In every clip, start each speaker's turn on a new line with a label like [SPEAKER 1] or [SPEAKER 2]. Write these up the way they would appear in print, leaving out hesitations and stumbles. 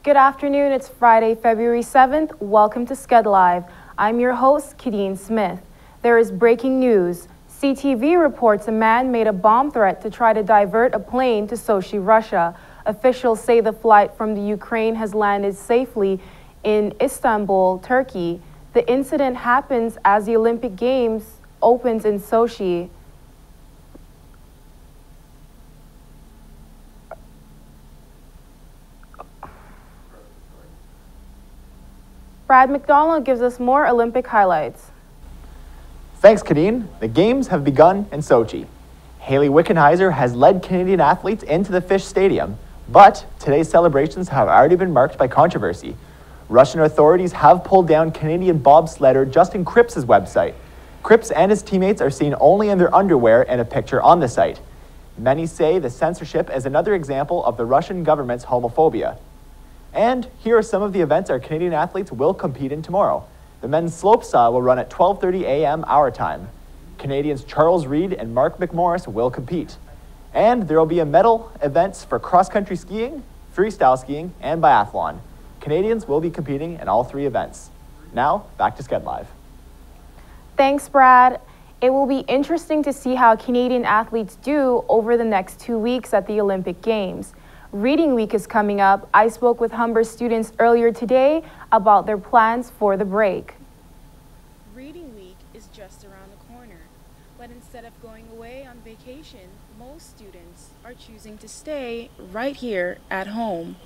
[SPEAKER 1] Good afternoon, it's Friday, February 7th. Welcome to Skedlive. I'm your host, Kadeen Smith. There is breaking news. CTV reports a man made a bomb threat to try to divert a plane to Sochi, Russia. Officials say the flight from the Ukraine has landed safely in Istanbul, Turkey. The incident happens as the Olympic Games opens in Sochi. Brad McDonald gives us more Olympic highlights.
[SPEAKER 2] Thanks, Kadeen. The Games have begun in Sochi. Haley Wickenheiser has led Canadian athletes into the Fish Stadium, but today's celebrations have already been marked by controversy. Russian authorities have pulled down Canadian bobsledder Justin Kripps's website. Kripps and his teammates are seen only in their underwear and a picture on the site. Many say the censorship is another example of the Russian government's homophobia. And here are some of the events our Canadian athletes will compete in tomorrow. The men's slopestyle will run at 12:30 a.m. our time. Canadians Charles Reed and Mark McMorris will compete. And there will be a medal events for cross-country skiing, freestyle skiing, and biathlon. Canadians will be competing in all three events. Now, back to Skedlive.
[SPEAKER 1] Thanks, Brad. It will be interesting to see how Canadian athletes do over the next 2 weeks at the Olympic Games. Reading Week is coming up. I spoke with Humber students earlier today about their plans for the break.
[SPEAKER 3] Reading Week is just around the corner, but instead of going away on vacation, most students are choosing to stay right here at home.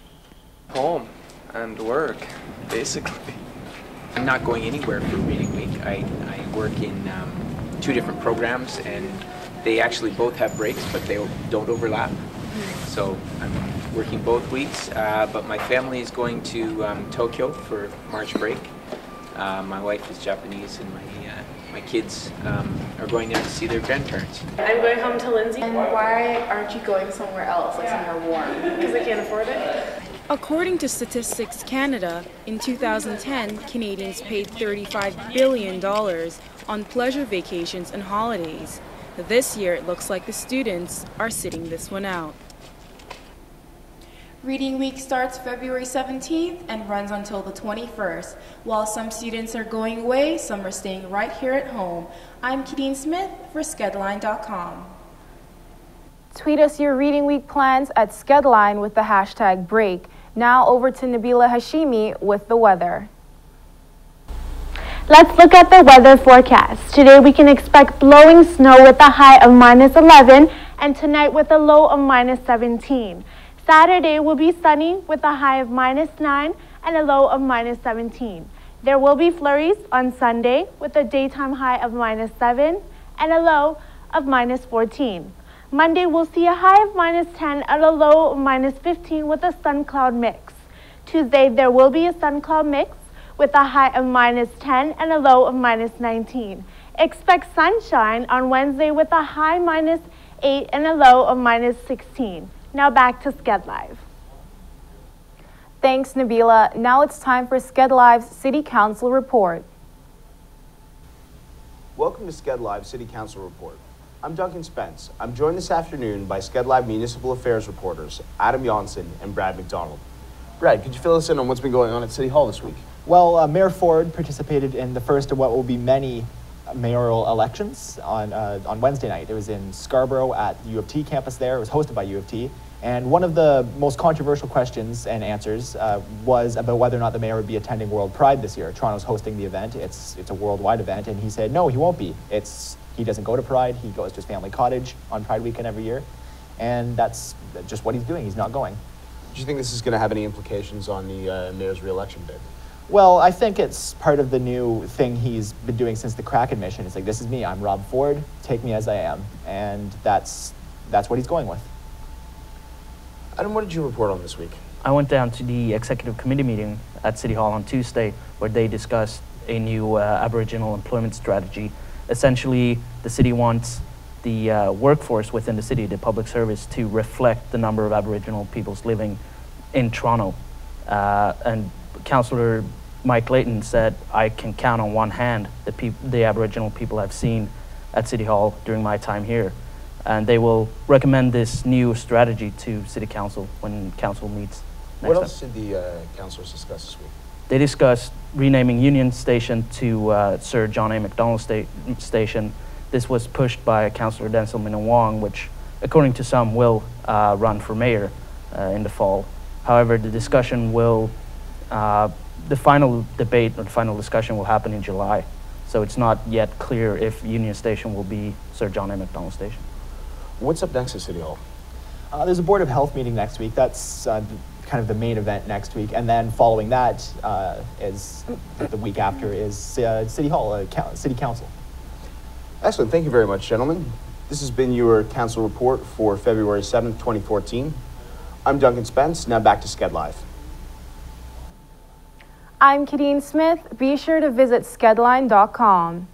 [SPEAKER 4] Home and work, basically.
[SPEAKER 5] I'm not going anywhere for Reading Week. I work in 2 different programs, and they actually both have breaks, but they don't overlap. So I'm working both weeks, but my family is going to Tokyo for March break. My wife is Japanese, and my kids are going there to see their grandparents.
[SPEAKER 6] I'm going home to Lindsay. And why aren't you going somewhere else, like somewhere warm? Because I can't afford it?
[SPEAKER 3] According to Statistics Canada, in 2010, Canadians paid $35 billion on pleasure vacations and holidays. This year, it looks like the students are sitting this one out. Reading Week starts February 17th and runs until the 21st. While some students are going away, some are staying right here at home. I'm Kadeen Smith for skedline.com.
[SPEAKER 1] Tweet us your Reading Week plans at Skedline with the hashtag break. Now over to Nabila Hashimi with the weather.
[SPEAKER 7] Let's look at the weather forecast. Today we can expect blowing snow with a high of -11 and tonight with a low of -17. Saturday will be sunny with a high of -9 and a low of -17. There will be flurries on Sunday with a daytime high of -7 and a low of -14. Monday we'll see a high of -10 and a low of -15 with a sun cloud mix. Tuesday there will be a sun cloud mix with a high of -10 and a low of -19. Expect sunshine on Wednesday with a high -8 and a low of -16. Now back to Skedlive.
[SPEAKER 1] Thanks, Nabila. Now it's time for Skedlive's City Council Report.
[SPEAKER 8] Welcome to Skedlive City Council Report. I'm Duncan Spence. I'm joined this afternoon by Skedlive Municipal Affairs reporters Adam Johnson and Brad McDonald. Brad, could you fill us in on what's been going on at City Hall this week?
[SPEAKER 2] Well, Mayor Ford participated in the first of what will be many mayoral elections on Wednesday night. It was in Scarborough at the U of T campus there. It was hosted by U of T. And one of the most controversial questions and answers was about whether or not the mayor would be attending World Pride this year. Toronto's hosting the event. It's a worldwide event. And he said, no, he won't be. He doesn't go to Pride. He goes to his family cottage on Pride weekend every year. And that's just what he's doing. He's not going.
[SPEAKER 8] Do you think this is going to have any implications on the mayor's re-election bid?
[SPEAKER 2] Well, I think it's part of the new thing he's been doing since the crack admission. It's like, this is me, I'm Rob Ford, take me as I am. And that's what he's going with.
[SPEAKER 8] Adam, what did you report on this week?
[SPEAKER 9] I went down to the executive committee meeting at City Hall on Tuesday where they discussed a new Aboriginal employment strategy. Essentially, the city wants the workforce within the city, the public service, to reflect the number of Aboriginal peoples living in Toronto. And Councillor Mike Layton said, I can count on one hand the Aboriginal people I've seen at City Hall during my time here. And they will recommend this new strategy to City Council when Council meets.
[SPEAKER 8] What else did the councillors discuss this week?
[SPEAKER 9] They discussed renaming Union Station to Sir John A. Macdonald Station. This was pushed by Councillor Denzel Minawong, which, according to some, will run for mayor in the fall. However, the discussion will, the final debate or the final discussion will happen in July. So it's not yet clear if Union Station will be Sir John A. Macdonald Station.
[SPEAKER 8] What's up next at City Hall?
[SPEAKER 2] There's a Board of Health meeting next week. That's kind of the main event next week. And then following that is the week after is City Hall, City Council.
[SPEAKER 8] Excellent. Thank you very much, gentlemen. This has been your council report for February 7th, 2014. I'm Duncan Spence. Now back to Skedlive.
[SPEAKER 1] I'm Kadeen Smith. Be sure to visit skedline.com.